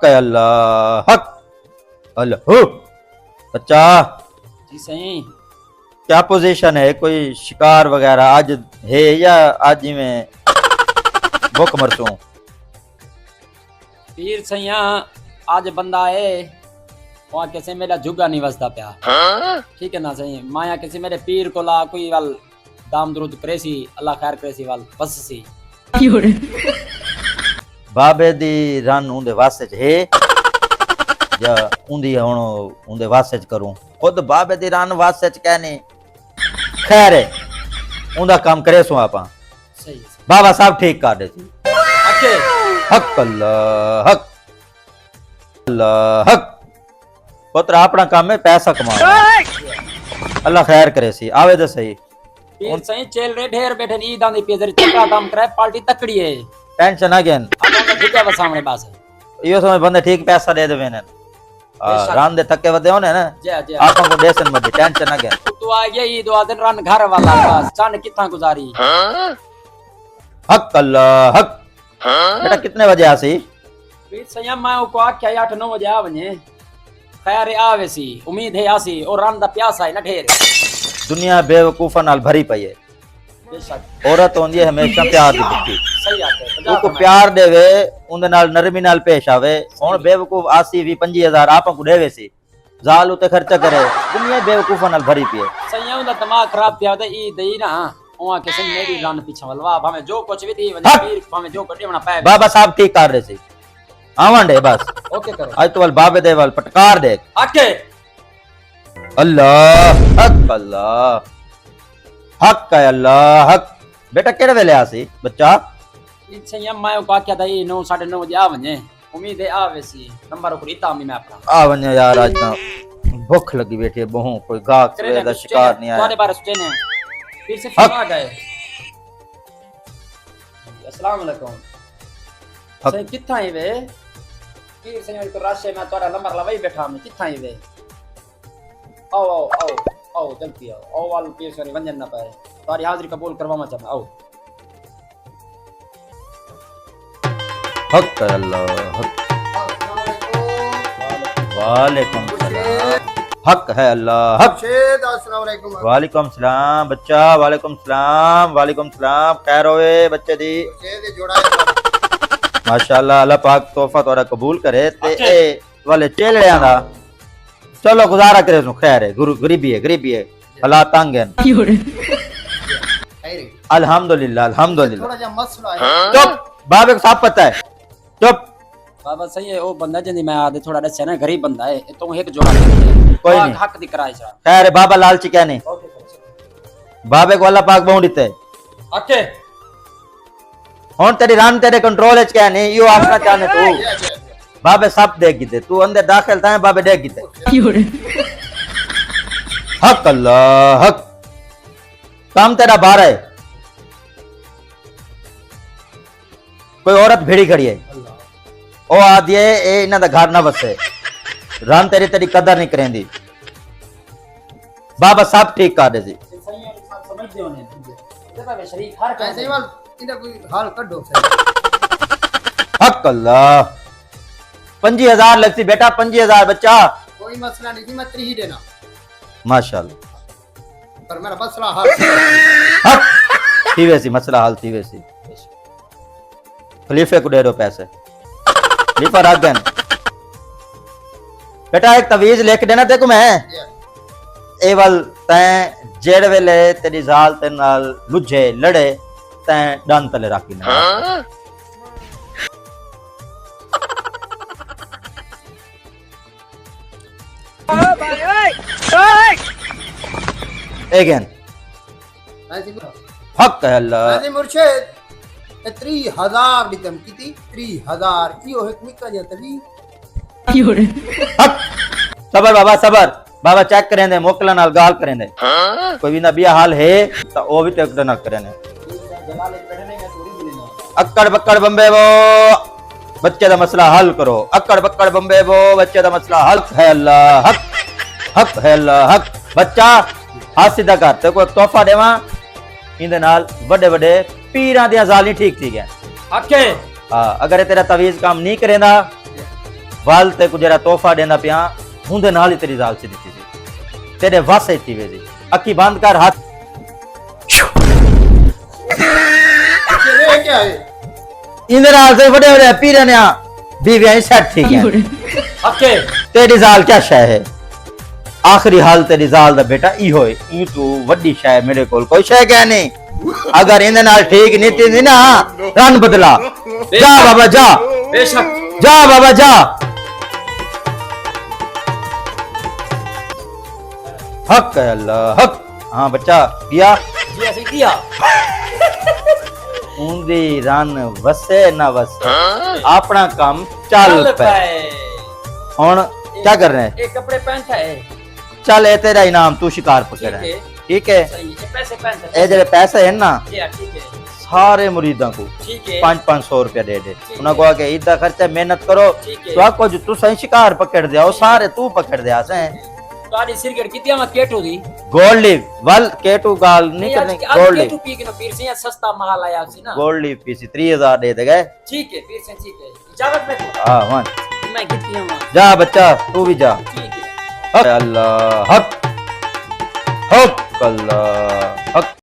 अल्लाह हक अल्लाह बच्चा जी सही। क्या पोजीशन है? कोई शिकार वगैरह आज है या आज ही में भूख मरसूं? पीर सैया आज बंदा है वहाँ कैसे मेरा जुगा नहीं वसदा प्या। ठीक है ना सही। माया किसी मेरे पीर को ला कोई वाल दाम दुरुद करेसी अल्लाह खैर करेसी वाल बस सी बाबे दी रन उंदे वास्ते च है या उंदी हुण उंदे वास्ते च करूं? खुद बाबे दी रन वास्ते च कहने खैर है उंदा काम करे सो आपां। सही बाबा साहब ठीक कर दे सी। ओके हक अल्लाह हक अल्लाह हक। पुत्र अपना काम है पैसा कमाना। अल्लाह खैर करे सी। आवे तो सही। पीर सही चेल रे ढेर बैठे ईद आंदी पेजर चक्का दाम करे पार्टी तकड़ी है। टेंशन ना गेन अपन जुगा वसामने पास है। यो समय बंदे ठीक पैसा दे देवे ने। राम दे थके वदे होने ना जय जय आपन को देसन मत टेंशन ना गेन। तू आ गया ईद वाले दिन रन घर वाला बस चंद कितना गुजारी। हक अल्लाह हक। बेटा कितने बजे आसी? पीर सही मैं को आख्या 8-9 बजे आ वने खैर आवे सी उम्मीद है आसी और रन दा प्यासा है ना ढेर। दुनिया बेवकूफा नाल भरी पई है। बेशक औरत होंदी है हमेशा प्यार दी दित्ती। सही आते उनको प्यार देवे उंदे नाल नरमी नाल पेश आवे। हुन बेवकूफ आसी 20-25 आपन को देवे सी जाल उते खर्चा करे। दुनिया बेवकूफा नाल भरी पई है। सही उंदा दिमाग खराब पिया दे ई दई ना ओआ के सही मेरी रन पीछे वलवा भावे जो कुछ भी थी वने पीर भावे जो कटे बना पाए। बाबा साहब ठीक कर रहे सी। आवंडे बस ओके करो आज तो वाल बाबे दे वाल पटकार दे। आके अल्लाह हक अल्लाह हक है अल्लाह हक। बेटा केड़े वेले आसी बच्चा? सही मैं को आख्या था 9-9:30 बजे आ वने उम्मीद है आवे सी नंबर को रीता मैं अपना आ वने यार आज ता भूख लगी बैठी है बहु कोई गाहक सवेरे दा शिकार नहीं आया। तुम्हारे बारे सोचे ने फिर से फोन आ गए। अस्सलाम वालेकुम सही किथा है वे पीर सही को राशे में तोरा नंबर लवाई बैठा मैं किथा है वे आओ आओ आओ आओ जल्दी आओ आओ वाल पीर सही वंजन ना पाए तुम्हारी हाजिरी कबूल करवाना चाहता आओ। हक अल्लाह हक। वालेकुम सलाम। हक है अल्लाह हक। वालेकुम सलाम बच्चा। वालेकुम सलाम वालेकुम सलाम। खैर होवे बच्चे दी माशाअल्लाह। अल्लाह पाक तोहफा तोरा कबूल करे ते ए वाले चेलड़ियां दा चलो गुजारा करे सो खैर है। गुरु गरीबी है हालात तंग हैं। अल्हम्दुलिल्लाह अल्हम्दुलिल्लाह। थोड़ा जा मसला है। चुप बाबे को सब पता है। चुप बाबा सही है ओ बंदा जंदी मैं आदे थोड़ा दस है ना गरीब बंदा है तो एक जोड़ा कोई नहीं हक दी कराई जा। खैर है बाबा लालची क्या नहीं। बाबे को अल्लाह पाक बहु दिते ओके हुन तेरी रान तेरे कंट्रोल च क्या नहीं। यो आखना चाहने तू बाबे सब देख गिते तू अंदर दाखिल था बाबे देख गिते। हक अल्लाह हक। काम तेरा बार है। कोई औरत भिड़ी खड़ी है ओ आदि ए इना दा घर ना बसे रान तेरी तेरी कदर नहीं करेंदी। बाबा सब ठीक कर दे सी। सही है समझ दे होने देखा वे शरीक हर ऐसे ही वाल इधर कोई हाल कड्डो हक अल्लाह 25,000 लगती बेटा 25,000 बच्चा कोई मसला नहीं थी मैं 3 ही देना माशाल्लाह। पर मेरा मसला हाल हक थी वैसी मसला हाल थी वैसी। खलीफे को दे दो पैसे खलीफा रख देन। बेटा एक तवीज लेके देना देखो मैं ए वाल तैं जेड़ वेले तेरी जाल ते नाल लुझे लड़े तैं डन तले रखी ना। अगेन ऐसे हक है अल्लाह। ऐसे मुर्शिद 30,000 दितम किती 30,000 यो एक निका जा तभी हक सबर बाबा सबर बाबा चेक करें दे मोकला नाल गाल करें दे कोई भी ना बिया हाल है तो वो भी टेक ना करें दे। अक्कड़ बक्कड़ बम्बे वो बच्चे दा मसला हल करो। अक्कड़ बक्कड़ बम्बे वो बच्चे दा मसला हल है अल्लाह हक है अल्लाह हक। बच्चा हाथ सीधा कर ते कोई तोहफा देवा इंदे नाल बड़े बड़े पीरां दी जाली ठीक थी गया। ओके हां अगर तेरा तवीज काम नहीं करेंदा वाल ते को जरा तोहफा देना पिया हुंदे नाल ही तेरी जाल च दित्ती सी तेरे वासे थी वेजी अखी बंद कर हाथ ये क्या है इंदे नाल से बड़े बड़े पीरे ने बीवियां सेट ठीक है ओके तेरी जाल क्या शय है आखिरी हाल तेरी जाल दा बेटा ई होए ई तू वड्डी शय मेरे कोल कोई शय क्या नहीं अगर इंदे नाल ठीक नहीं थी ना रन बदला जा बाबा जा बेशक जा बाबा जा हक है अल्लाह हक हाँ बच्चा किया जी ऐसे किया उंदी रन वसे ना वसे अपना काम चल पे हुन क्या कर रहे हैं एक कपड़े पहनता है चल ए तेरा इनाम तू शिकार पकड़ है ठीक है सही ये पैसे पहनता ए जेड़े पैसे हैं ना है ठीक है सारे मुरीदा को ठीक है 500 रुपया दे दे उन्हें कहा कि इदा खर्चा मेहनत करो ठीक है। तो आपको जो तू सही शिकार पकड़ दिया वो सारे तू पकड़ दिया से तारी सिरगड़ कितनी मत केटू दी गोल्ड लीफ वल केटू गाल नहीं करने गोल्ड लीफ केटू पी के ना पीर से सस्ता माल आया सी ना गोल्ड लीफ पीसी 3000 दे देगा ठीक है पीर से ठीक है इजाजत में हां वन मैं कितनी हूं जा बच्चा तू भी जा ठीक है हक अल्लाह हक हक अल्लाह हक